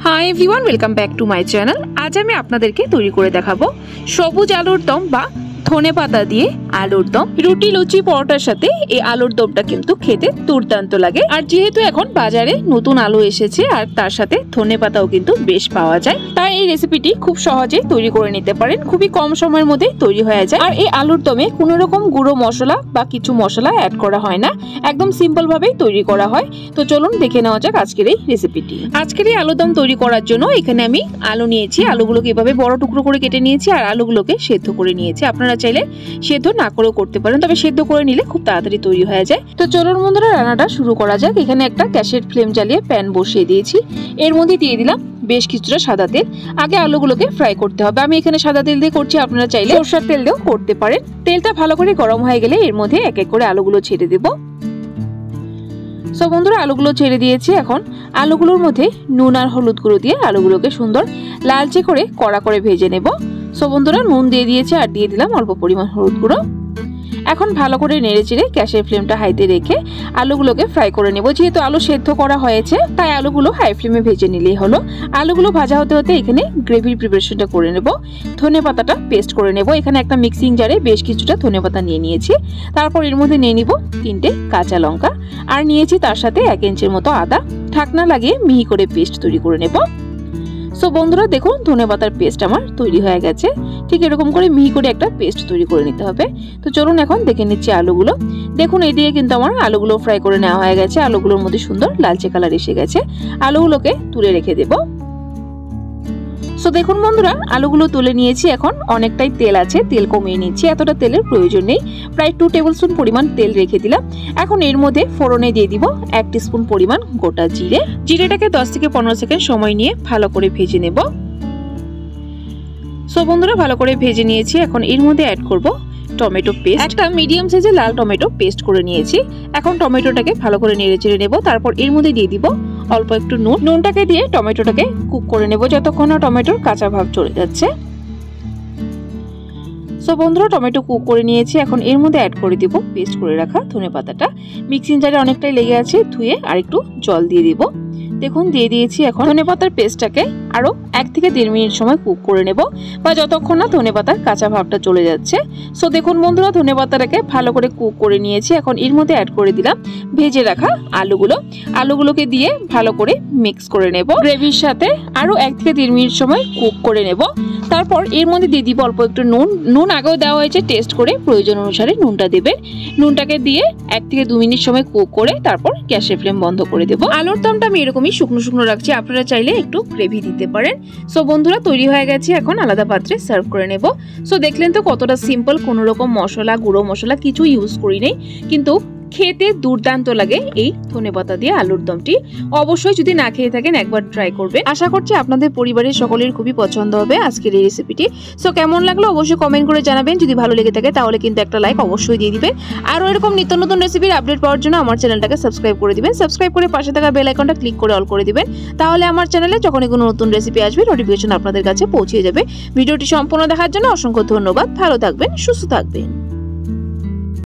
High everyone welcome back to my channel. आज আমি আপনাদেরকে তৈরি করে দেখাবো সবুজ আলুর দম বা ধনে পাতা দিয়ে আলুর দম। রুটি লুচি পরোটার সাথে এই আলুর দমটা কিন্তু খেতে দুর্দান্ত লাগে। আর যেহেতু এখন বাজারে নতুন আলু এসেছে আর তার সাথে ধনে পাতাও কিন্তু বেশ পাওয়া যায়, তাই এই রেসিপিটি খুব সহজে তৈরি করে নিতে পারেন। খুবই কম সময়ের মধ্যে তৈরি হয়ে যায়। আর এই আলুর দমে কোনো রকম গুঁড়ো মশলা বা কিছু মশলা অ্যাড করা হয় না, একদম সিম্পল ভাবেই তৈরি করা হয়। তো চলুন দেখে নেওয়া যাক আজকের এই রেসিপিটি। আজকের এই আলুর দম তৈরি করার জন্য এখানে আমি আলু নিয়েছি। আলুগুলোকে এভাবে বড় টুকরো করে কেটে নিয়েছি আর আলুগুলোকে সেদ্ধ করে নিয়েছি। আপনারা চাইলে সেদ্ধ না করেও করতে পারেন, তবে সেদ্ধ করে নিলে খুব তাড়াতাড়ি তৈরি হয়ে যায়। তো চলুন বন্ধুরা রান্নাটা শুরু করা যাক। এখানে একটা গ্যাসের ফ্লেম জ্বালিয়ে প্যান বসিয়ে দিয়েছি। এর মধ্যে দিয়ে দিলাম বেশ কিছুটা সাদা তেল। আগে আলুগুলোকে ফ্রাই করতে হবে। আমি এখানে সাদা তেল দিয়ে করছি, আপনারা চাইলে সরষের তেল দিয়েও করতে পারেন। তেলটা ভালো করে গরম হয়ে গেলে এর মধ্যে এক এক করে আলুগুলো ছেড়ে দেব। সব বন্ধুরা আলুগুলো ছেড়ে দিয়েছি। এখন আলুগুলোর মধ্যে নুন আর হলুদ গুঁড়ো দিয়ে আলুগুলোকে সুন্দর লালচে করে কড়া করে ভেজে নেব। সব বন্ধুরা নুন দিয়ে দিয়েছি আর দিয়ে দিলাম অল্প পরিমাণ হলুদ গুঁড়ো। এখন ভালো করে নেড়ে চেড়ে গ্যাসের ফ্লেমটা হাইতে রেখে আলুগুলোকে ফ্রাই করে নেব। যেহেতু আলু সেদ্ধ করা হয়েছে তাই আলুগুলো হাই ফ্লেমে ভেজে নিলেই হলো। আলুগুলো ভাজা হতে হতে এখানে গ্রেভির প্রিপারেশনটা করে নেব। ধনে পাতাটা পেস্ট করে নেব। এখানে একটা মিক্সিং জারে বেশ কিছুটা ধনে পাতা নিয়ে নিয়েছি। তারপর এর মধ্যে নিয়ে নিব 3টে কাঁচা লঙ্কা আর নিয়েছি তার সাথে 1 ইঞ্চির মতো আদা। ঢাকনা লাগিয়ে মিহি করে পেস্ট তৈরি করে নেব। সো বন্ধুরা দেখুন ধনে পাতার পেস্ট আমার তৈরি হয়ে গেছে। ঠিক এরকম করে মিহি করে একটা পেস্ট তৈরি করে নিতে হবে। তো চলুন এখন দেখে নিচ্ছি আলুগুলো। দেখুন এদিকে কিন্তু আমার আলুগুলো ফ্রাই করে নেওয়া হয়ে গেছে। আলুগুলোর মধ্যে সুন্দর লালচে কালার এসে গেছে। আলুগুলোকে তুলে রেখে দেব। সো দেখুন বন্ধুরা আলুগুলো তুলে নিয়েছি। এখন অনেকটাই তেল আছে, তেল কমিয়ে নিচ্ছি। এতটা তেলের প্রয়োজন নেই, প্রায় 2 টেবিল স্পুন পরিমাণ তেল রেখে দিলাম। এখন এর মধ্যে ফোড়নে দিয়ে দিব 1 টিস্পুন পরিমাণ গোটা জিরে। জিরেটাকে 10 থেকে 15 সেকেন্ড সময় নিয়ে ভালো করে ভেজে নেব। সো বন্ধুরা ভালো করে ভেজে নিয়েছি। এখন এর মধ্যে অ্যাড করব টমেটো পেস্ট। একটা মিডিয়াম সাইজের লাল টমেটো পেস্ট করে নিয়েছি। এখন টমেটোটাকে ভালো করে নেড়ে চেড়ে নেব। তারপর এর মধ্যে দিয়ে দিব অল্প একটু নুন। নুনটাকে দিয়ে টমেটোটাকে কুক করে নেব যতক্ষণ না টমেটোর কাঁচা ভাব চলে যাচ্ছে। সো বন্ধুরা টমেটো কুক করে নিয়েছি। এখন এর মধ্যে অ্যাড করে দিব পেস্ট করে রাখা ধনে পাতাটা। মিক্সিং জারে অনেকটাই লেগে আছে, ধুয়ে আর একটু জল দিয়ে দিব। দেখুন দিয়ে দিয়েছি। এখন ধনেপাতার পেস্টটাকে আরো 1 থেকে 1.5 মিনিট সময় কুক করে নেব, বা যতক্ষণ না ধনেপাতার কাঁচা ভাবটা চলে যাচ্ছে। সো দেখুন বন্ধুরা ধনেপাতাটাকে ভালো করে কুক করে নিয়েছি। এখন এর মধ্যে অ্যাড করে দিলাম ভেজে রাখা আলুগুলোকে দিয়ে ভালো করে মিক্স করে নেব। গ্রেভির সাথে আরো 1 থেকে 1.5 মিনিট সময় কুক করে নেব। তারপর এর মধ্যে দিয়ে দিব অল্প একটু নুন আগেও দেওয়া হয়েছে, টেস্ট করে প্রয়োজন অনুসারে নুনটা দেবেন। নুনটাকে দিয়ে 1 থেকে 2 মিনিট সময় কুক করে তারপর গ্যাসের ফ্লেম বন্ধ করে দেব। আলুর দমটা আমি এরকমই শুকনো শুকনো রাখছি, আপনারা চাইলে একটু গ্রেভি দিতে পারেন। সো বন্ধুরা তৈরি হয়ে গেছে। এখন আলাদা পাত্রে সার্ভ করে নেব। সো দেখলেন তো কতটা সিম্পল, কোনো রকম মশলা গুঁড়ো মশলা কিছু ইউজ করি নেই, কিন্তু খেতে দুর্দান্ত লাগে এই ধনেপাতা দিয়ে আলুর দমটি। অবশ্যই যদি না খেয়ে থাকেন একবার ট্রাই করবেন। আশা করছি আপনাদের পরিবারের সকলের খুবই পছন্দ হবে আজকের এই রেসিপিটি। সো কেমন লাগলো অবশ্যই কমেন্ট করে জানাবেন। যদি ভালো লেগে থাকে তাহলে কিন্তু একটা লাইক অবশ্যই দিয়ে দিবেন। আর এরকম নিত্য নতুন রেসিপির আপডেট পাওয়ার জন্য আমার চ্যানেলটাকে সাবস্ক্রাইব করে দিবেন। সাবস্ক্রাইব করে পাশে থাকা বেল আইকনটা ক্লিক করে অল করে দিবেন। তাহলে আমার চ্যানেলে যখনই কোনো নতুন রেসিপি আসবে নোটিফিকেশন আপনাদের কাছে পৌঁছে যাবে। ভিডিওটি সম্পূর্ণ দেখার জন্য অসংখ্য ধন্যবাদ। ভালো থাকবেন, সুস্থ থাকবেন।